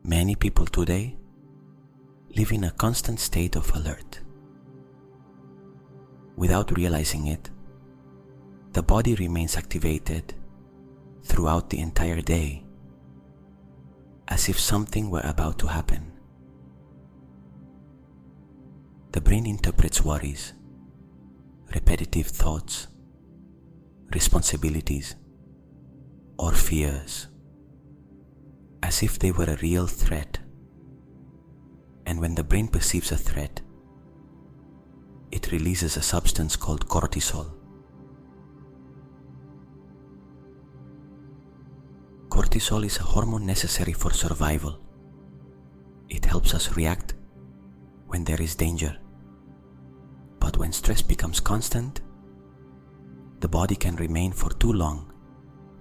Many people today live in a constant state of alert. Without realizing it, the body remains activated throughout the entire day, as if something were about to happen. The brain interprets worries, repetitive thoughts, responsibilities, or fears as if they were a real threat. And when the brain perceives a threat, it releases a substance called cortisol. Cortisol is a hormone necessary for survival. It helps us react when there is danger. But when stress becomes constant, the body can remain for too long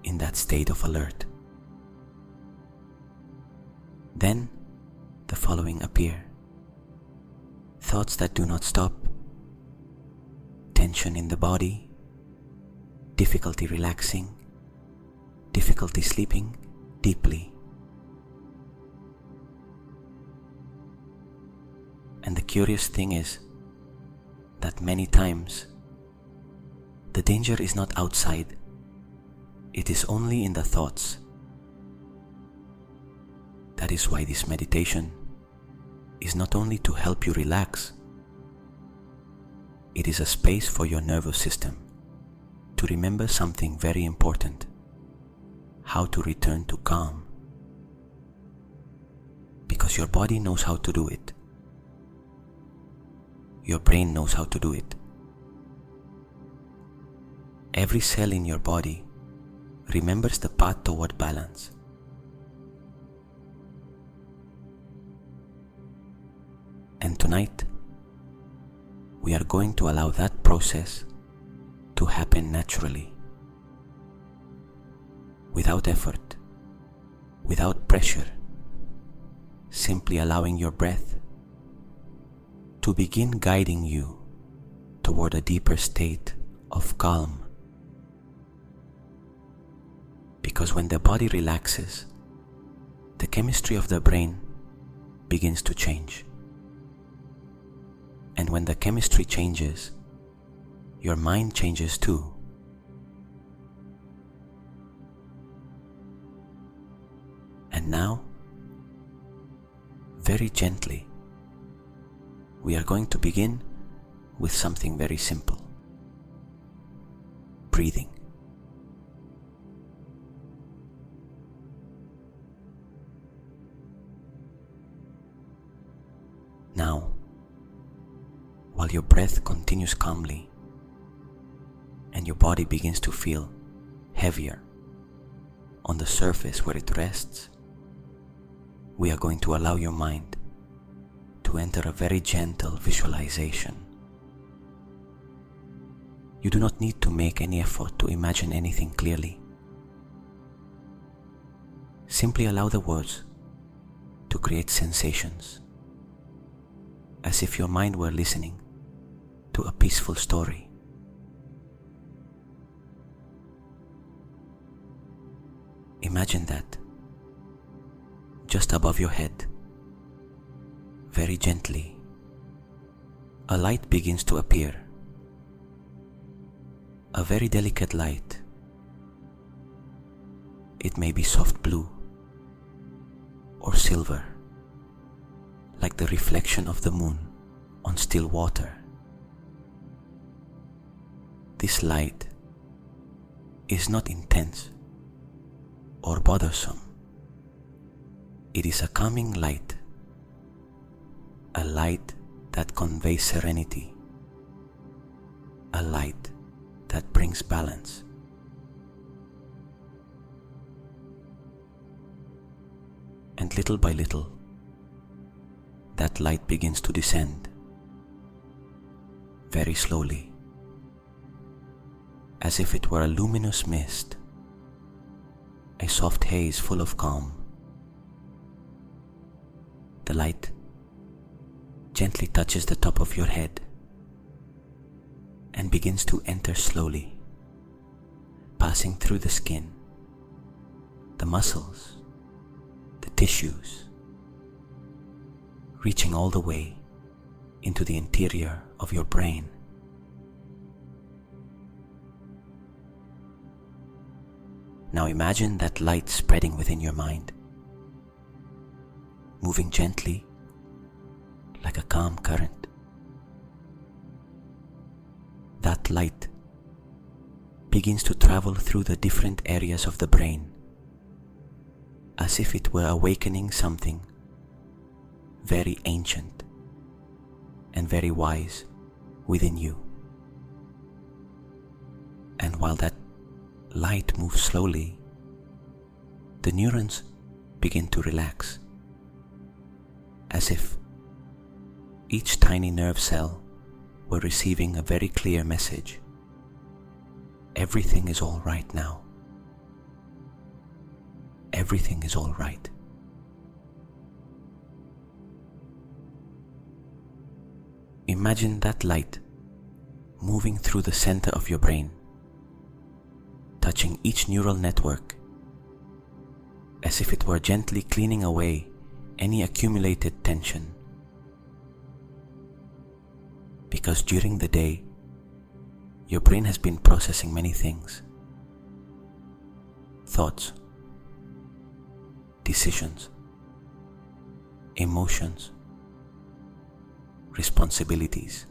in that state of alert. Then the following appear: thoughts that do not stop, tension in the body, difficulty relaxing, difficulty sleeping deeply. And the curious thing is that many times the danger is not outside, it is only in the thoughts. That is why this meditation is not only to help you relax, it is a space for your nervous system to remember something very important: how to return to calm. Because your body knows how to do it. Your brain knows how to do it. Every cell in your body remembers the path toward balance. And tonight, we are going to allow that process to happen naturally, without effort, without pressure, simply allowing your breath to begin guiding you toward a deeper state of calm. Because when the body relaxes, the chemistry of the brain begins to change. And when the chemistry changes, your mind changes too. And now, very gently, we are going to begin with something very simple: breathing. Now, while your breath continues calmly and your body begins to feel heavier on the surface where it rests, we are going to allow your mind to enter a very gentle visualization. You do not need to make any effort to imagine anything clearly. Simply allow the words to create sensations, as if your mind were listening to a peaceful story. Imagine that just above your head, very gently, a light begins to appear. A very delicate light. It may be soft blue or silver, like the reflection of the moon on still water. This light is not intense or bothersome. It is a calming light, a light that conveys serenity, a light that brings balance. And little by little, that light begins to descend, very slowly, as if it were a luminous mist, a soft haze full of calm. The light gently touches the top of your head and begins to enter slowly, passing through the skin, the muscles, the tissues, reaching all the way into the interior of your brain. Now imagine that light spreading within your mind, moving gently like a calm current. That light begins to travel through the different areas of the brain, as if it were awakening something very ancient and very wise within you. And while that light moves slowly, the neurons begin to relax, as if each tiny nerve cell were receiving a very clear message. Everything is all right now. Everything is all right. Imagine that light moving through the center of your brain, touching each neural network, as if it were gently cleaning away any accumulated tension. Because during the day, your brain has been processing many things: thoughts, decisions, emotions, responsibilities.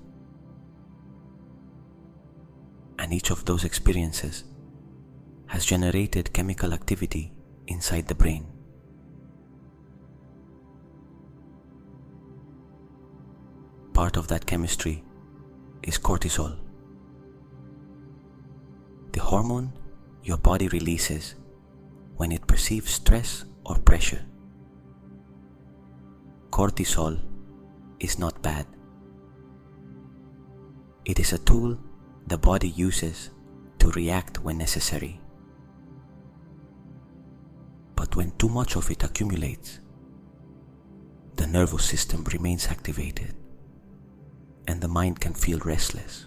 And each of those experiences has generated chemical activity inside the brain. Part of that chemistry is cortisol, the hormone your body releases when it perceives stress or pressure. Cortisol is not bad. It is a tool the body uses to react when necessary. But when too much of it accumulates, the nervous system remains activated and the mind can feel restless.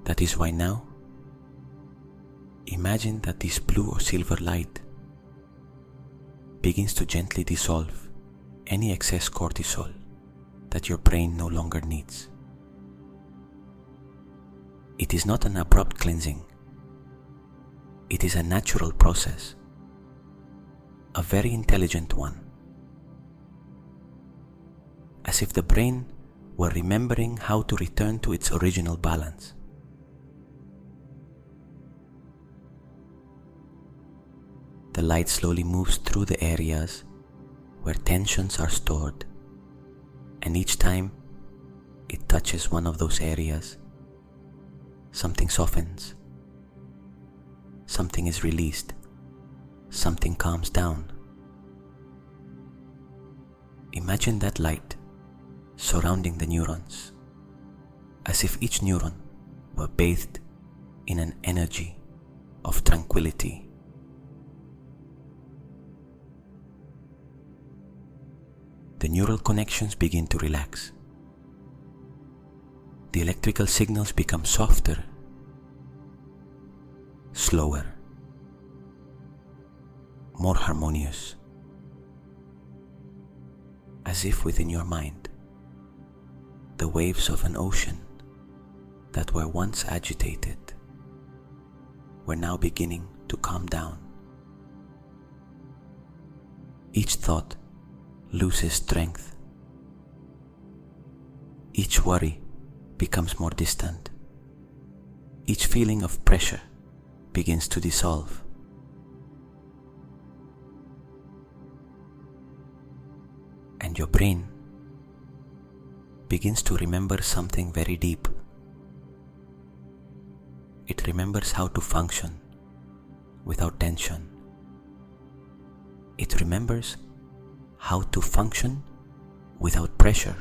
That is why now, imagine that this blue or silver light begins to gently dissolve any excess cortisol that your brain no longer needs. It is not an abrupt cleansing. It is a natural process, a very intelligent one, as if the brain were remembering how to return to its original balance. The light slowly moves through the areas where tensions are stored, and each time it touches one of those areas, something softens, something is released, something calms down. Imagine that light surrounding the neurons, as if each neuron were bathed in an energy of tranquility. The neural connections begin to relax. The electrical signals become softer, slower, more harmonious, as if within your mind, the waves of an ocean that were once agitated were now beginning to calm down. Each thought loses strength. Each worry becomes more distant. Each feeling of pressure begins to dissolve. And your brain begins to remember something very deep. It remembers how to function without tension. It remembers how to function without pressure.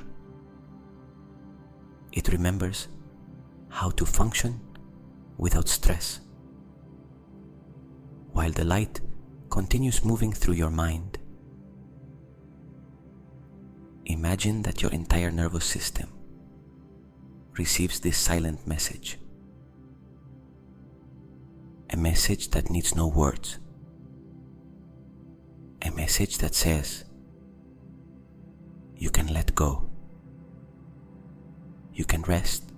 It remembers how to function without stress. While the light continues moving through your mind, imagine that your entire nervous system receives this silent message. A message that needs no words, a message that says you can let go, you can rest,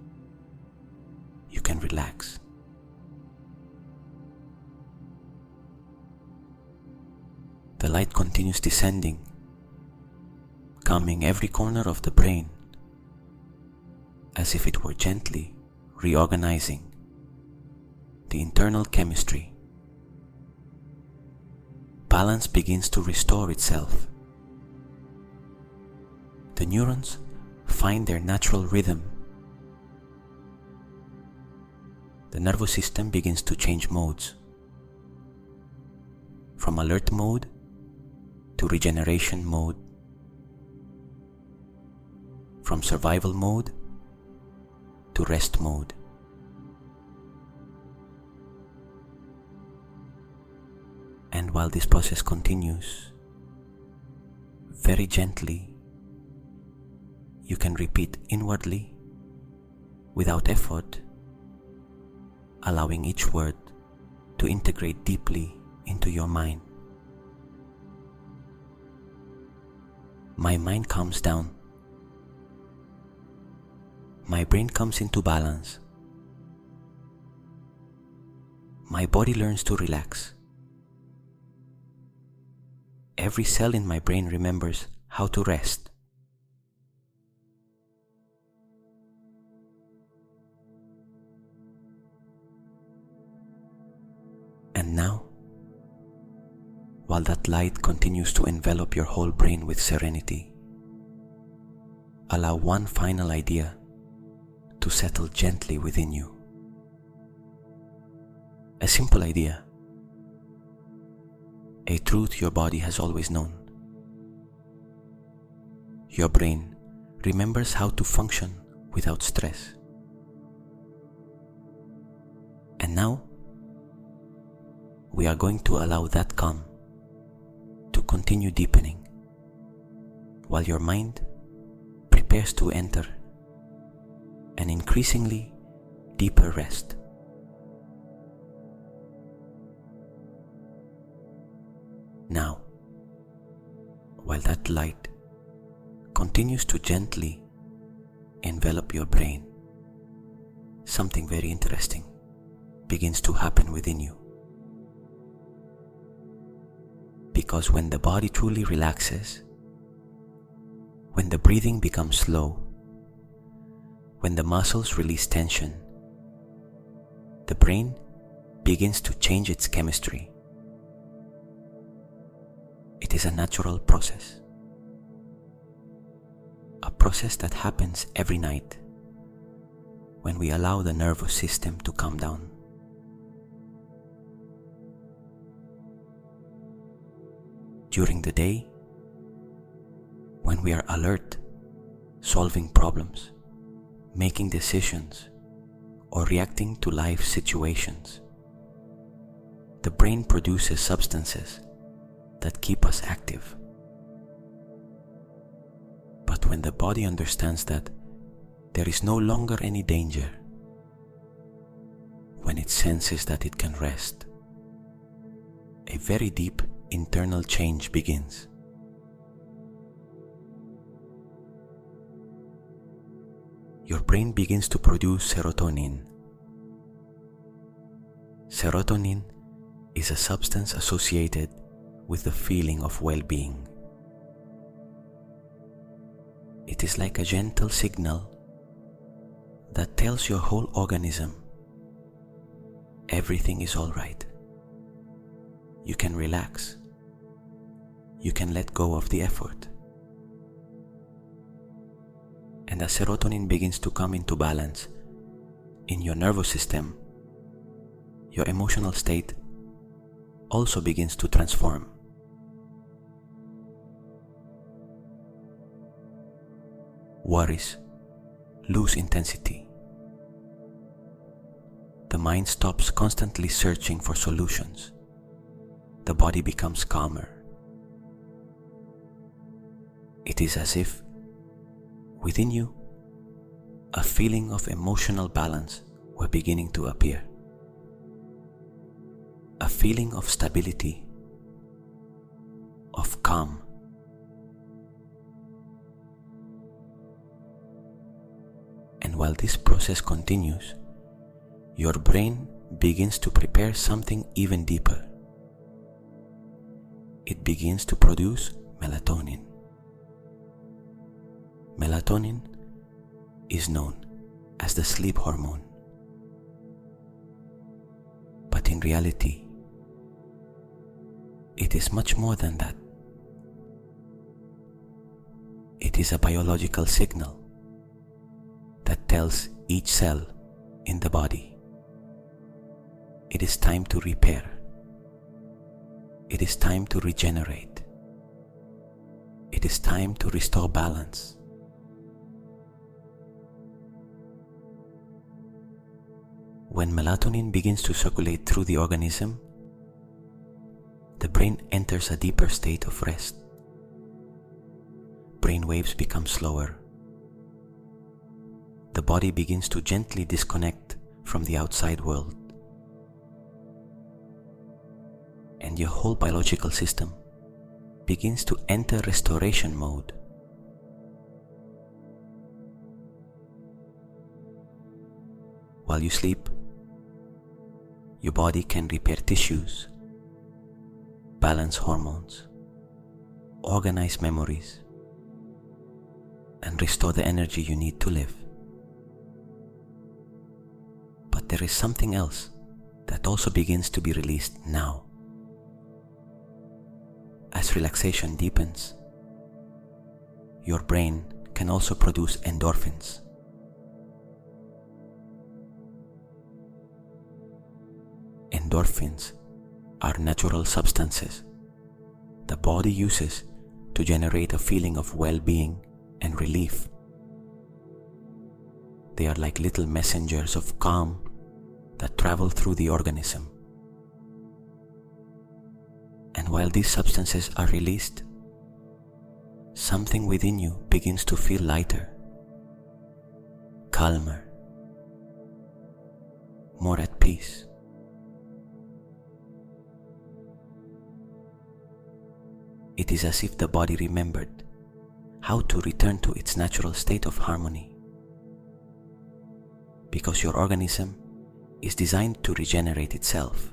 you can relax. The light continues descending, calming every corner of the brain, as if it were gently reorganizing the internal chemistry. Balance begins to restore itself. The neurons find their natural rhythm. The nervous system begins to change modes, from alert mode to regeneration mode, from survival mode to rest mode. And while this process continues, very gently, you can repeat inwardly, without effort, allowing each word to integrate deeply into your mind. My mind calms down. My brain comes into balance. My body learns to relax. Every cell in my brain remembers how to rest. And now, while that light continues to envelop your whole brain with serenity, allow one final idea to settle gently within you. A simple idea, a truth your body has always known. Your brain remembers how to function without stress. And now, we are going to allow that calm to continue deepening while your mind prepares to enter an increasingly deeper rest. Now, while that light continues to gently envelop your brain, something very interesting begins to happen within you. Because when the body truly relaxes, when the breathing becomes slow, when the muscles release tension, the brain begins to change its chemistry. It is a natural process. A process that happens every night when we allow the nervous system to calm down. During the day, when we are alert, solving problems, making decisions, or reacting to life situations, the brain produces substances that keep us active. But when the body understands that there is no longer any danger, when it senses that it can rest, a very deep internal change begins. Your brain begins to produce serotonin. Serotonin is a substance associated with the feeling of well-being. It is like a gentle signal that tells your whole organism everything is all right. You can relax. You can let go of the effort. And as serotonin begins to come into balance in your nervous system, your emotional state also begins to transform. Worries lose intensity. The mind stops constantly searching for solutions. The body becomes calmer. It is as if within you a feeling of emotional balance were beginning to appear. A feeling of stability, of calm. And while this process continues, your brain begins to prepare something even deeper. It begins to produce melatonin. Melatonin is known as the sleep hormone. But in reality, it is much more than that. It is a biological signal that tells each cell in the body it is time to repair. It is time to regenerate. It is time to restore balance. When melatonin begins to circulate through the organism, the brain enters a deeper state of rest. Brain waves become slower. The body begins to gently disconnect from the outside world. And your whole biological system begins to enter restoration mode. While you sleep, your body can repair tissues, balance hormones, organize memories, and restore the energy you need to live. But there is something else that also begins to be released now. As relaxation deepens, your brain can also produce endorphins. Endorphins are natural substances the body uses to generate a feeling of well-being and relief. They are like little messengers of calm that travel through the organism. And while these substances are released, something within you begins to feel lighter, calmer, more at peace. It is as if the body remembered how to return to its natural state of harmony. Because your organism is designed to regenerate itself.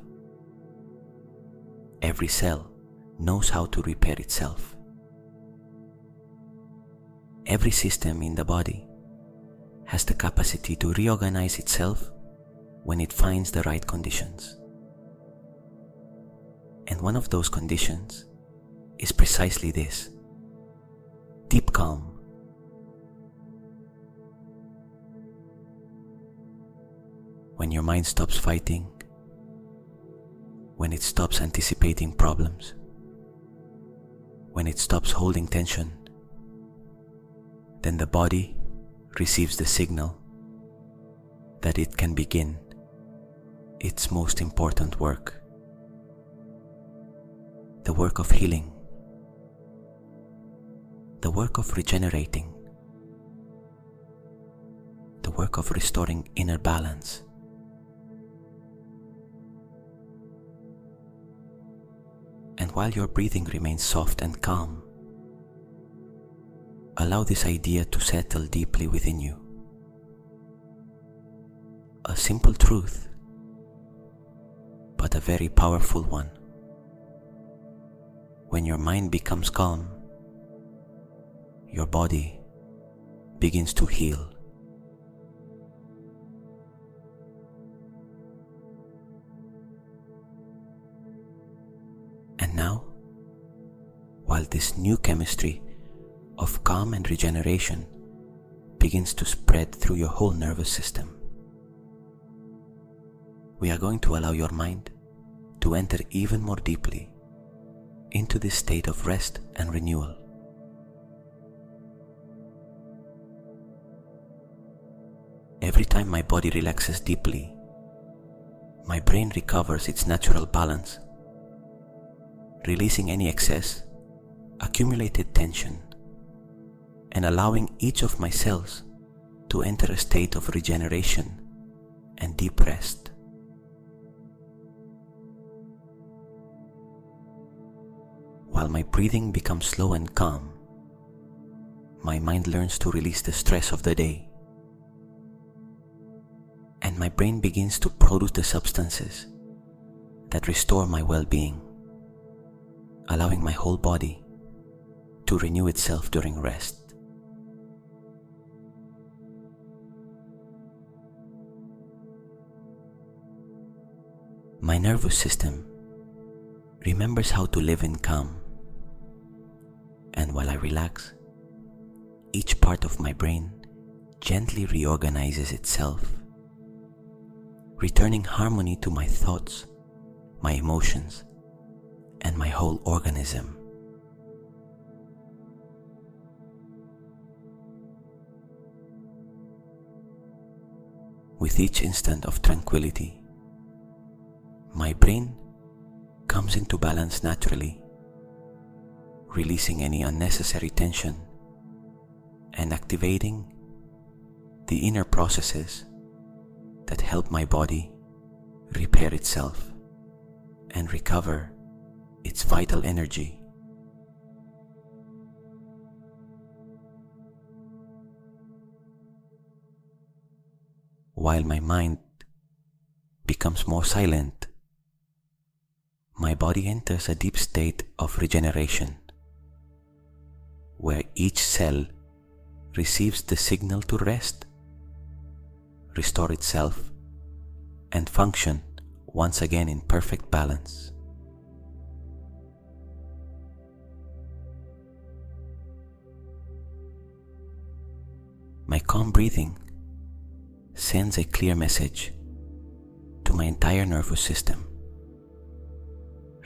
Every cell knows how to repair itself. Every system in the body has the capacity to reorganize itself when it finds the right conditions. And one of those conditions is precisely this: deep calm. When your mind stops fighting, when it stops anticipating problems, when it stops holding tension, then the body receives the signal that it can begin its most important work, the work of healing, the work of regenerating, the work of restoring inner balance. And while your breathing remains soft and calm, allow this idea to settle deeply within you. A simple truth, but a very powerful one. When your mind becomes calm, your body begins to heal. And now, while this new chemistry of calm and regeneration begins to spread through your whole nervous system, we are going to allow your mind to enter even more deeply into this state of rest and renewal. Every time my body relaxes deeply, my brain recovers its natural balance, releasing any excess, accumulated tension, and allowing each of my cells to enter a state of regeneration and deep rest. while my breathing becomes slow and calm, my mind learns to release the stress of the day, and my brain begins to produce the substances that restore my well-being, allowing my whole body to renew itself during rest. My nervous system remembers how to live in calm, and while I relax, each part of my brain gently reorganizes itself, returning harmony to my thoughts, my emotions, and my whole organism. With each instant of tranquility, my brain comes into balance naturally, releasing any unnecessary tension and activating the inner processes that help my body repair itself and recover its vital energy. While my mind becomes more silent, my body enters a deep state of regeneration, where each cell receives the signal to rest, restore itself, and function once again in perfect balance. My calm breathing sends a clear message to my entire nervous system,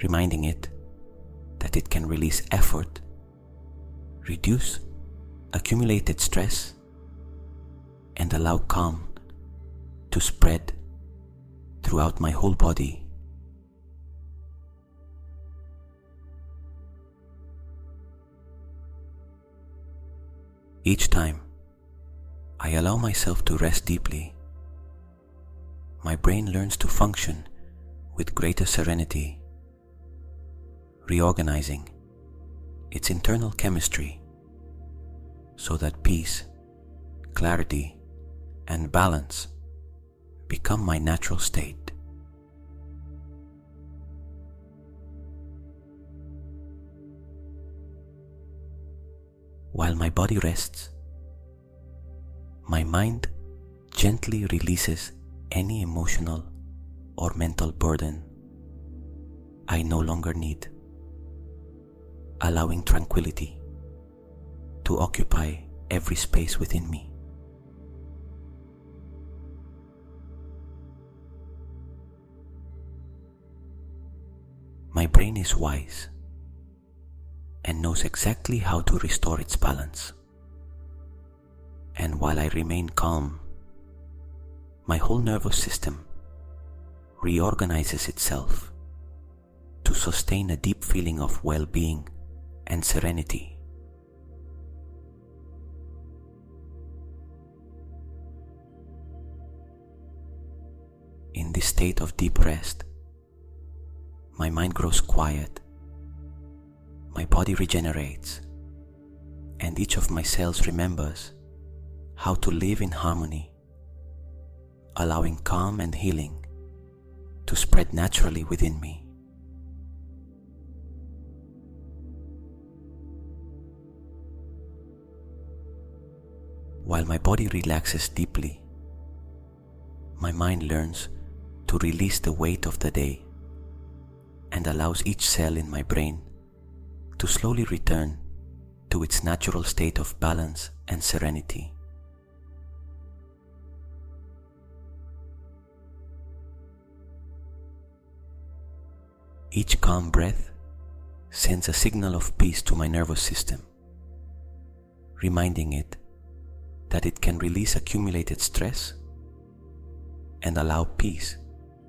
reminding it that it can release effort, reduce accumulated stress, and allow calm to spread throughout my whole body. Each time I allow myself to rest deeply, my brain learns to function with greater serenity, reorganizing its internal chemistry so that peace, clarity, and balance become my natural state. While my body rests, my mind gently releases any emotional or mental burden I no longer need, allowing tranquility to occupy every space within me. My brain is wise and knows exactly how to restore its balance. And while I remain calm, my whole nervous system reorganizes itself to sustain a deep feeling of well-being and serenity. In this state of deep rest, my mind grows quiet, my body regenerates, and each of my cells remembers how to live in harmony, allowing calm and healing to spread naturally within me. While my body relaxes deeply, my mind learns to release the weight of the day and allows each cell in my brain to slowly return to its natural state of balance and serenity. Each calm breath sends a signal of peace to my nervous system, reminding it that it can release accumulated stress and allow peace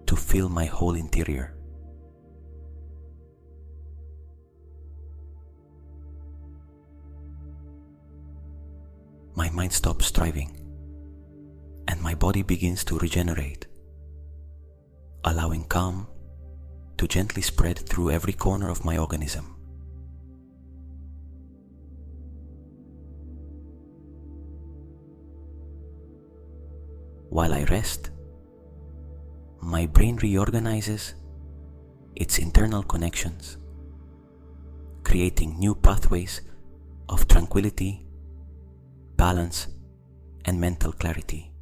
to fill my whole interior. My mind stops striving, and my body begins to regenerate, allowing calm to gently spread through every corner of my organism. While I rest, my brain reorganizes its internal connections, creating new pathways of tranquility, balance, and mental clarity.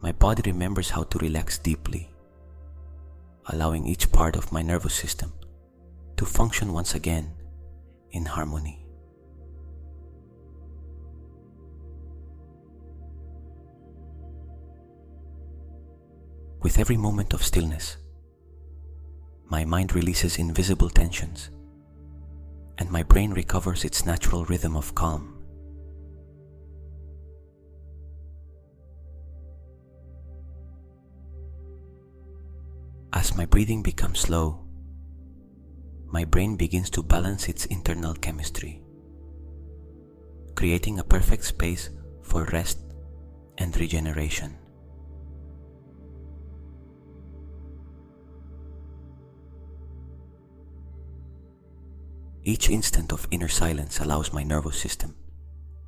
My body remembers how to relax deeply, allowing each part of my nervous system to function once again in harmony. With every moment of stillness, my mind releases invisible tensions, and my brain recovers its natural rhythm of calm. As my breathing becomes slow, my brain begins to balance its internal chemistry, creating a perfect space for rest and regeneration. Each instant of inner silence allows my nervous system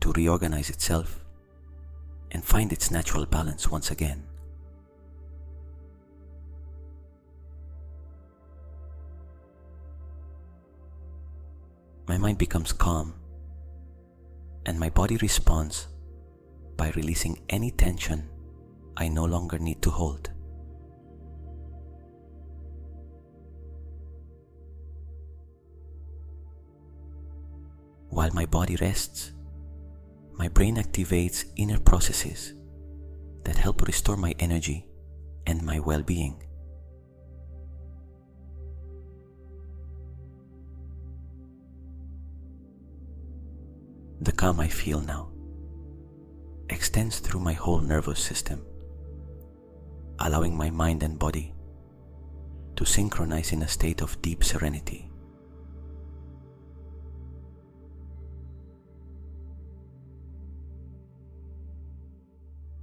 to reorganize itself and find its natural balance once again. My mind becomes calm, and my body responds by releasing any tension I no longer need to hold. While my body rests, my brain activates inner processes that help restore my energy and my well-being. The calm I feel now extends through my whole nervous system, allowing my mind and body to synchronize in a state of deep serenity.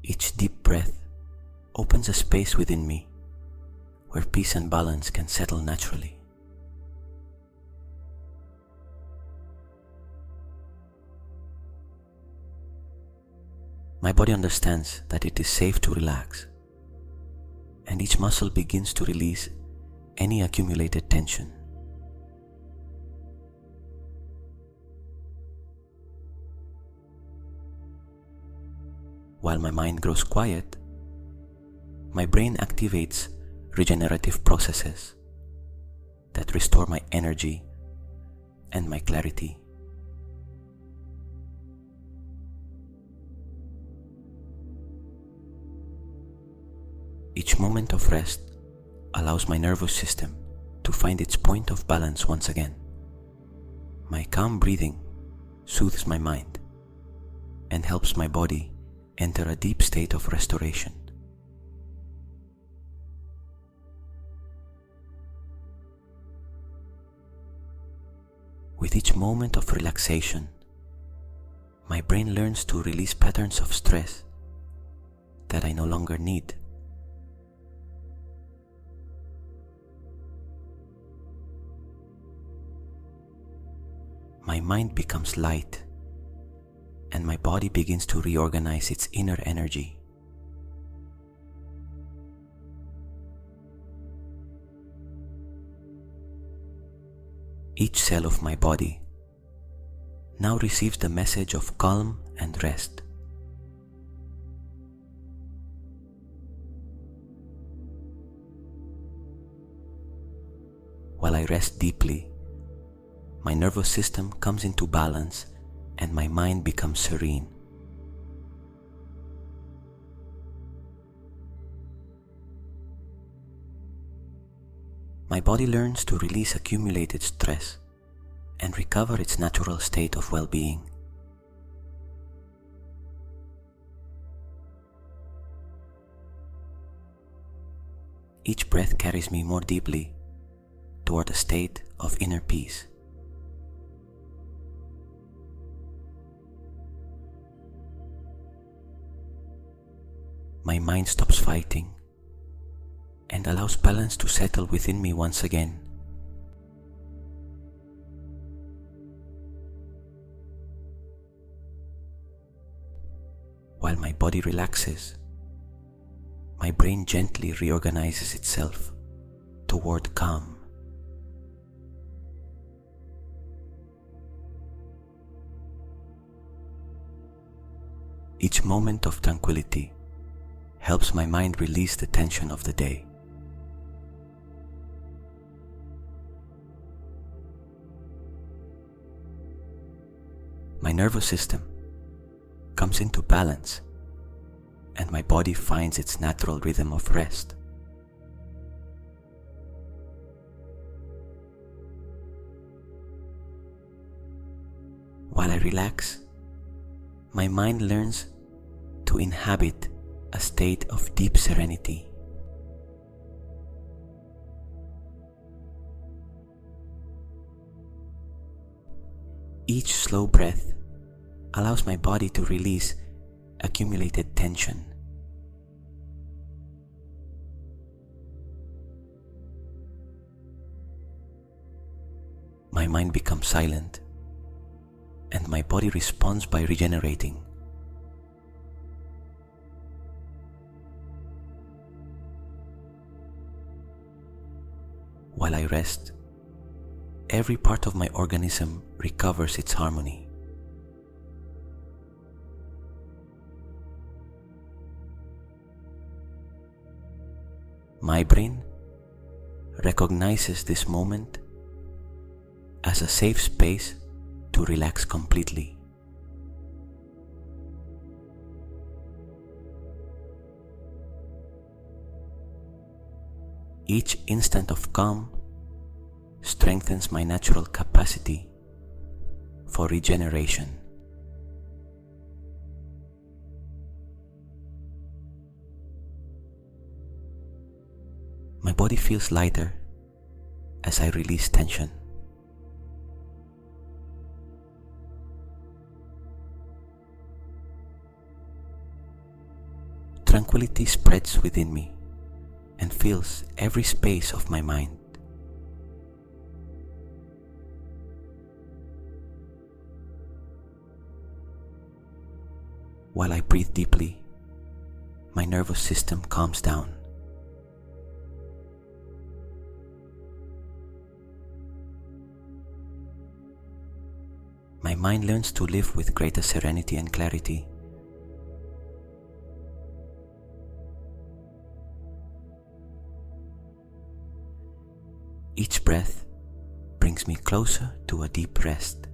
Each deep breath opens a space within me where peace and balance can settle naturally. My body understands that it is safe to relax, and each muscle begins to release any accumulated tension. While my mind grows quiet, my brain activates regenerative processes that restore my energy and my clarity. Each moment of rest allows my nervous system to find its point of balance once again. My calm breathing soothes my mind and helps my body enter a deep state of restoration. With each moment of relaxation, my brain learns to release patterns of stress that I no longer need. My mind becomes light, and my body begins to reorganize its inner energy. Each cell of my body now receives the message of calm and rest. While I rest deeply, my nervous system comes into balance and my mind becomes serene. My body learns to release accumulated stress and recover its natural state of well-being. Each breath carries me more deeply toward a state of inner peace. My mind stops fighting and allows balance to settle within me once again. While my body relaxes, my brain gently reorganizes itself toward calm. Each moment of tranquility helps my mind release the tension of the day. My nervous system comes into balance and my body finds its natural rhythm of rest. While I relax, my mind learns to inhabit a state of deep serenity. Each slow breath allows my body to release accumulated tension. My mind becomes silent and my body responds by regenerating. While I rest, every part of my organism recovers its harmony. My brain recognizes this moment as a safe space to relax completely. Each instant of calm strengthens my natural capacity for regeneration. My body feels lighter as I release tension. Tranquility spreads within me and fills every space of my mind. While I breathe deeply, my nervous system calms down. My mind learns to live with greater serenity and clarity. Each breath brings me closer to a deep rest.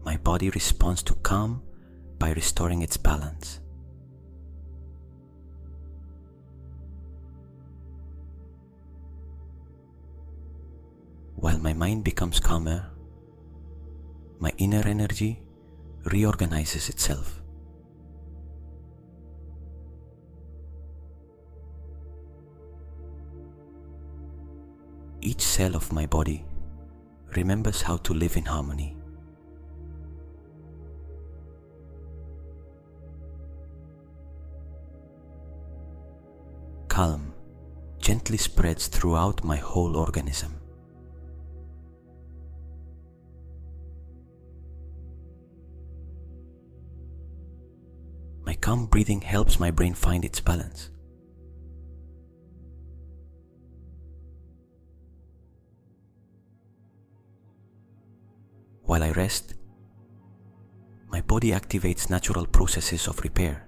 My body responds to calm by restoring its balance. While my mind becomes calmer, my inner energy reorganizes itself. Each cell of my body remembers how to live in harmony. Calm gently spreads throughout my whole organism. My calm breathing helps my brain find its balance. While I rest, my body activates natural processes of repair.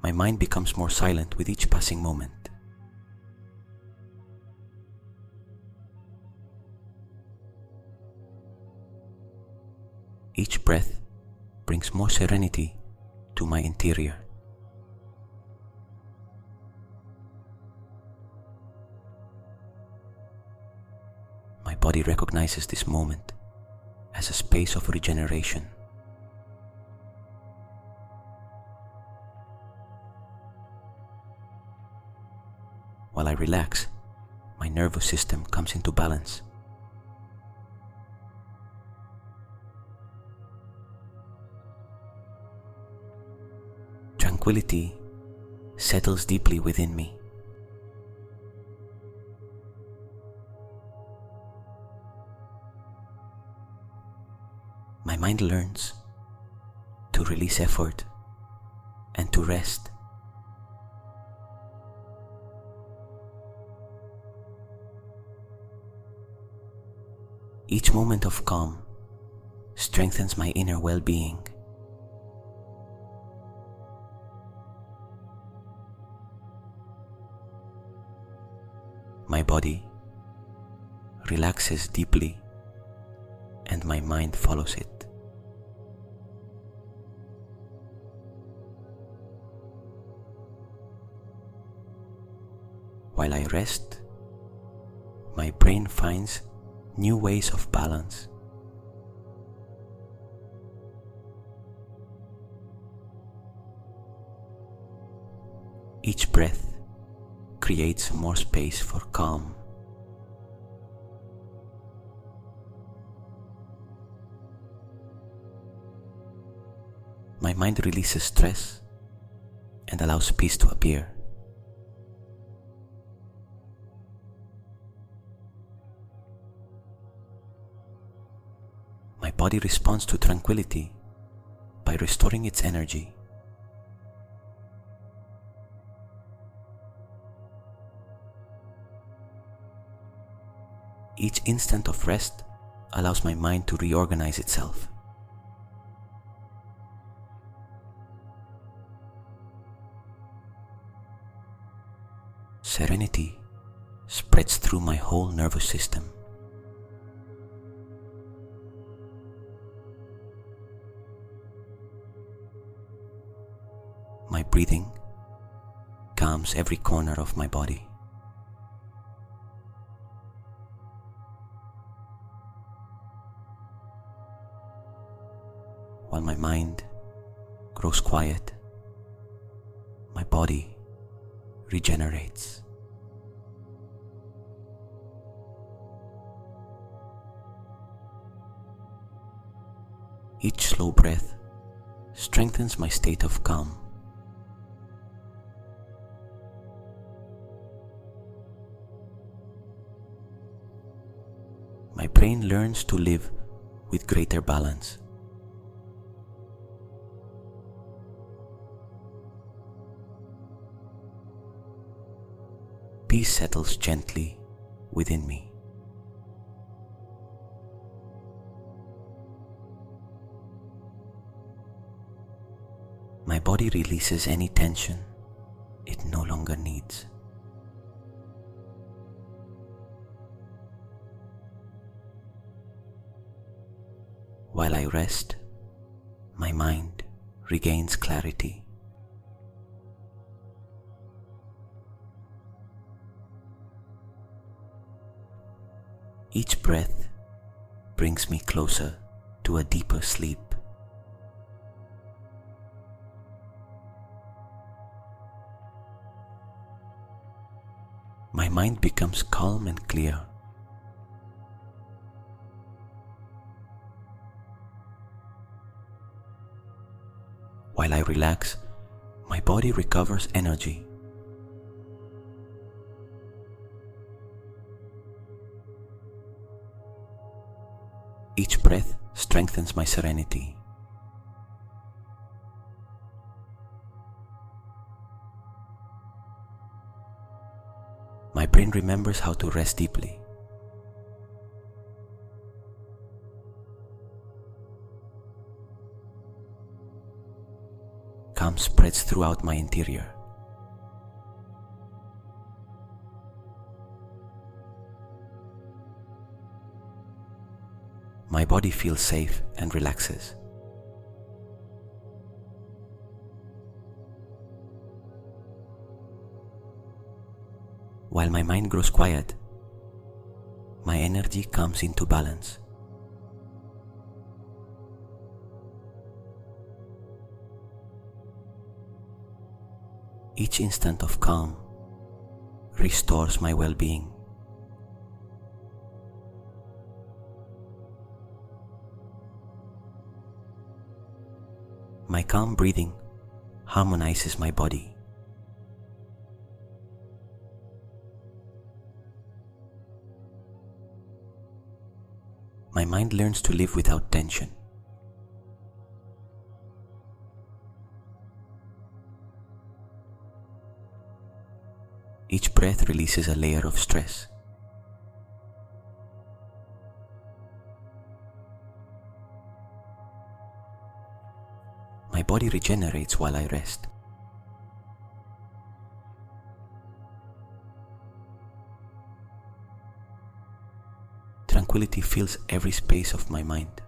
My mind becomes more silent with each passing moment. Each breath brings more serenity to my interior. My body recognizes this moment as a space of regeneration. While I relax, my nervous system comes into balance. Tranquility settles deeply within me. My mind learns to release effort and to rest. Each moment of calm strengthens my inner well-being. My body relaxes deeply and my mind follows it. While I rest, my brain finds new ways of balance. Each breath creates more space for calm. My mind releases stress and allows peace to appear. My body responds to tranquility by restoring its energy. Each instant of rest allows my mind to reorganize itself. Serenity spreads through my whole nervous system. My breathing calms every corner of my body. While my mind grows quiet, my body regenerates. Each slow breath strengthens my state of calm. My brain learns to live with greater balance. Peace settles gently within me. My body releases any tension it no longer needs. While I rest, my mind regains clarity. Each breath brings me closer to a deeper sleep. My mind becomes calm and clear. While I relax, my body recovers energy. Each breath strengthens my serenity. My brain remembers how to rest deeply. Calm spreads throughout my interior. My body feels safe and relaxes. While my mind grows quiet, my energy comes into balance. Each instant of calm restores my well-being. My calm breathing harmonizes my body. my mind learns to live without tension. Each breath releases a layer of stress. My body regenerates while I rest. Tranquility fills every space of my mind.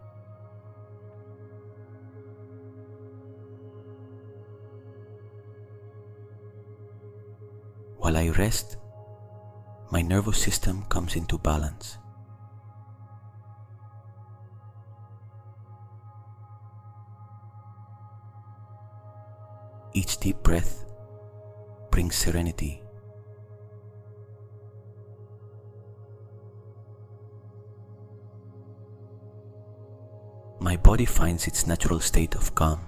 While I rest, my nervous system comes into balance. Each deep breath brings serenity. My body finds its natural state of calm.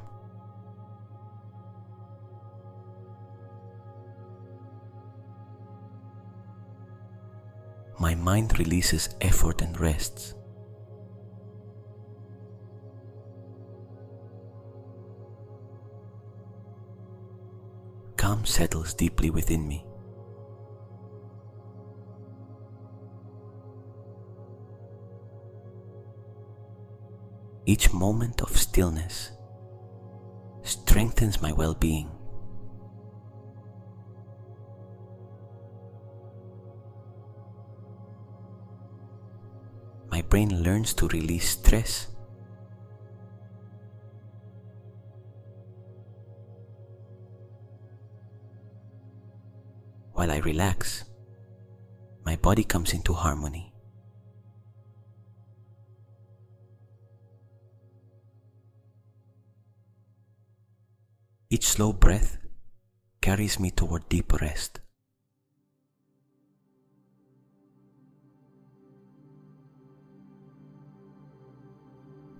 My mind releases effort and rests. Calm settles deeply within me. Each moment of stillness strengthens my well-being. My brain learns to release stress. While I relax, my body comes into harmony. Each slow breath carries me toward deeper rest.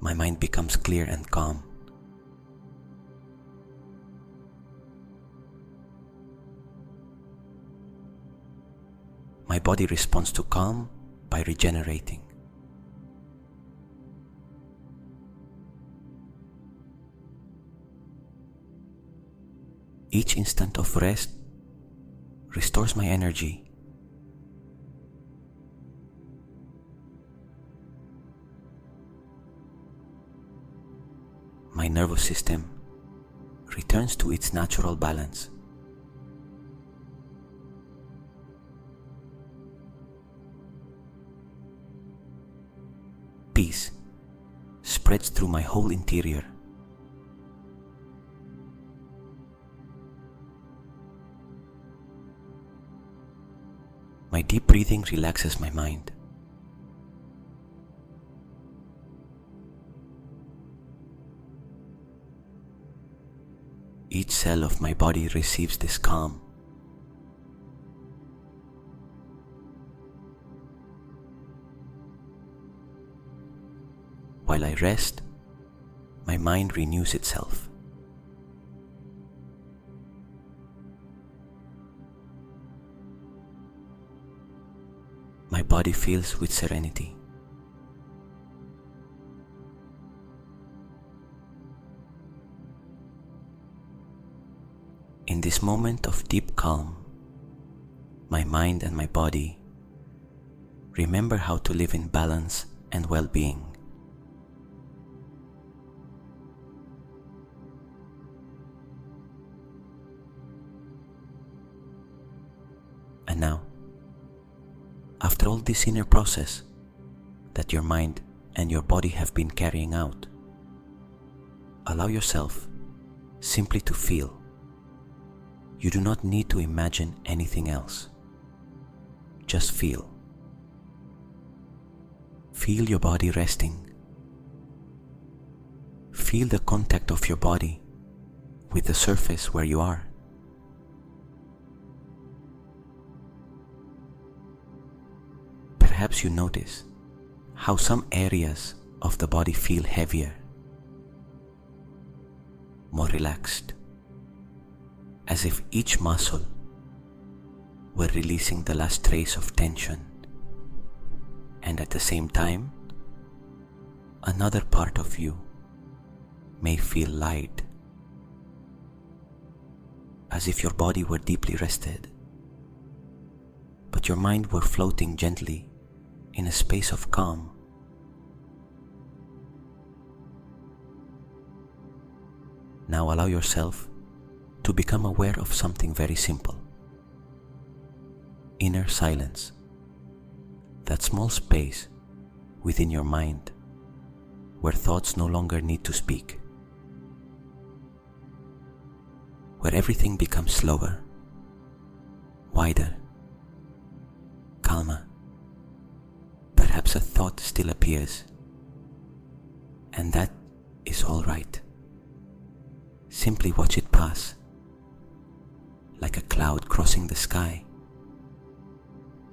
My mind becomes clear and calm. My body responds to calm by regenerating. Each instant of rest restores my energy. My nervous system returns to its natural balance. Peace spreads through my whole interior. My deep breathing relaxes my mind. Each cell of my body receives this calm. While I rest, my mind renews itself. My body fills with serenity. In this moment of deep calm, my mind and my body remember how to live in balance and well-being. And now, after all this inner process that your mind and your body have been carrying out, allow yourself simply to feel. You do not need to imagine anything else. Just feel. Feel your body resting. Feel the contact of your body with the surface where you are. Perhaps you notice how some areas of the body feel heavier, more relaxed, as if each muscle were releasing the last trace of tension, and at the same time another part of you may feel light, as if your body were deeply rested, but your mind were floating gently in a space of calm. Now allow yourself to become aware of something very simple. Inner silence, that small space within your mind where thoughts no longer need to speak, where everything becomes slower, wider, calmer. Perhaps a thought still appears, and that is all right. Simply watch it pass, like a cloud crossing the sky,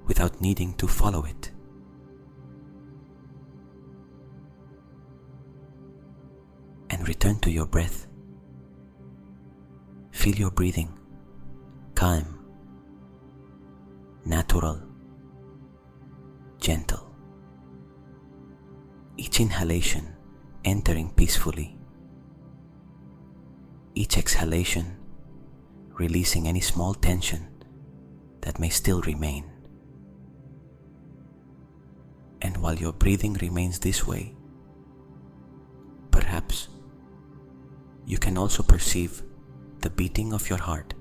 without needing to follow it. And return to your breath. Feel your breathing, calm, natural, gentle. Each inhalation entering peacefully, each exhalation releasing any small tension that may still remain. And while your breathing remains this way, perhaps you can also perceive the beating of your heart,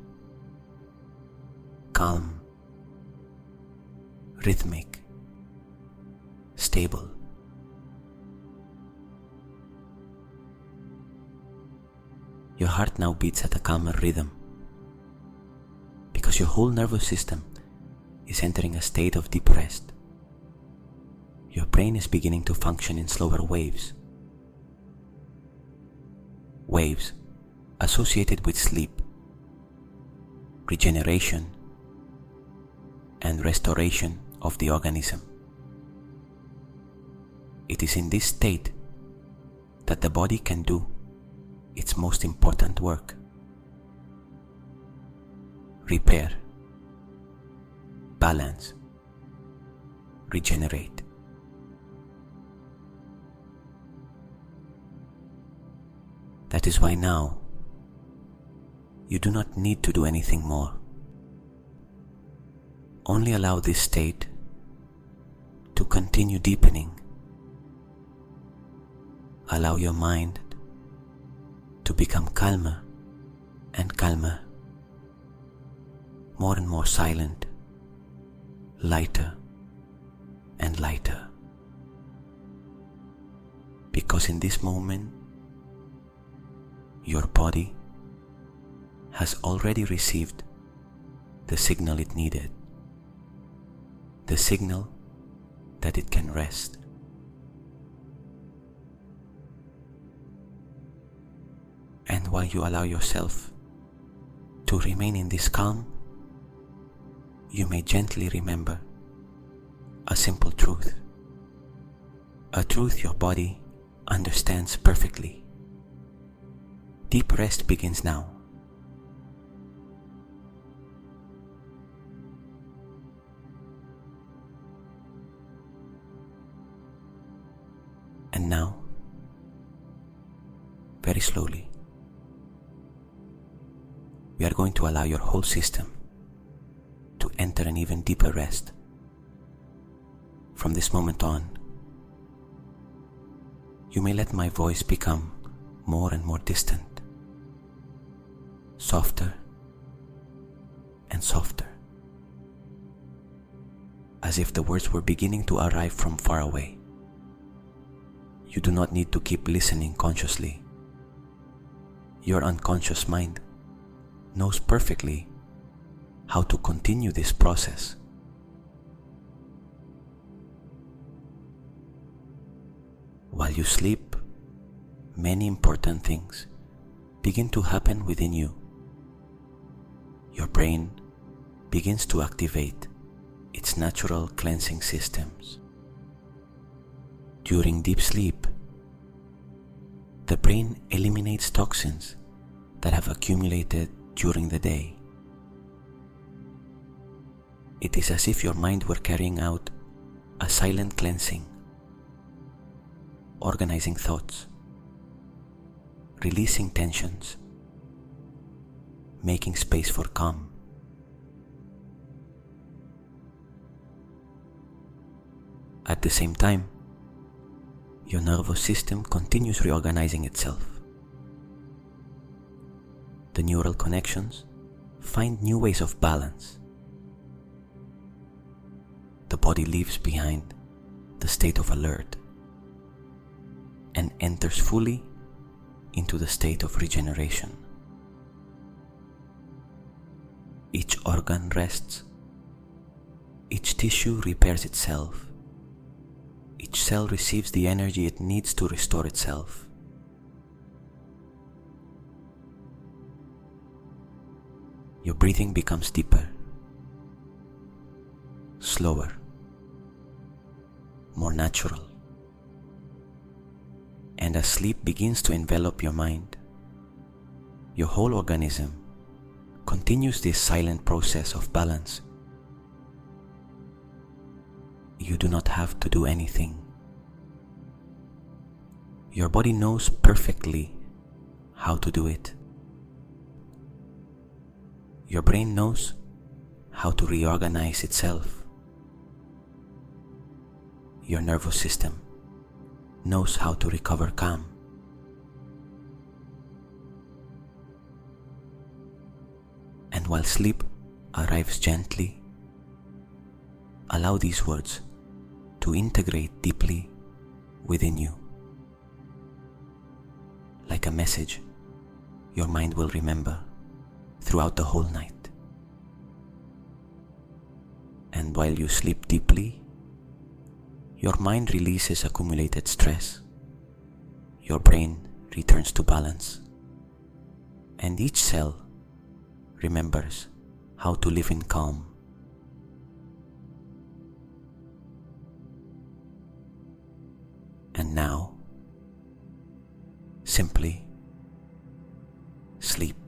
calm, rhythmic, stable. Your heart now beats at a calmer rhythm because your whole nervous system is entering a state of deep rest. Your brain is beginning to function in slower waves. Waves associated with sleep, regeneration, and restoration of the organism. It is in this state that the body can do its most important work: repair, balance, regenerate. That is why now you do not need to do anything more. Only allow this state to continue deepening. Allow your mind to become calmer and calmer, more and more silent, lighter and lighter. Because in this moment, your body has already received the signal it needed, the signal that it can rest. And while you allow yourself to remain in this calm, you may gently remember a simple truth, a truth your body understands perfectly. Deep rest begins now. And now, very slowly, we are going to allow your whole system to enter an even deeper rest. From this moment on, you may let my voice become more and more distant, softer and softer, as if the words were beginning to arrive from far away. You do not need to keep listening consciously. Your unconscious mind knows perfectly how to continue this process. While you sleep, many important things begin to happen within you. Your brain begins to activate its natural cleansing systems. During deep sleep, the brain eliminates toxins that have accumulated during the day. It is as if your mind were carrying out a silent cleansing organizing thoughts, releasing tensions, making space for calm. At the same time, your nervous system continues reorganizing itself. The neural connections find new ways of balance. The body leaves behind the state of alert and enters fully into the state of regeneration. Each organ rests, each tissue repairs itself, each cell receives the energy it needs to restore itself. Your breathing becomes deeper, slower, more natural. And as sleep begins to envelop your mind, your whole organism continues this silent process of balance. You do not have to do anything. Your body knows perfectly how to do it. Your brain knows how to reorganize itself. Your nervous system knows how to recover calm. And while sleep arrives gently, allow these words to integrate deeply within you. Like a message your mind will remember throughout the whole night. And while you sleep deeply, your mind releases accumulated stress, your brain returns to balance, and each cell remembers how to live in calm. And now, simply sleep.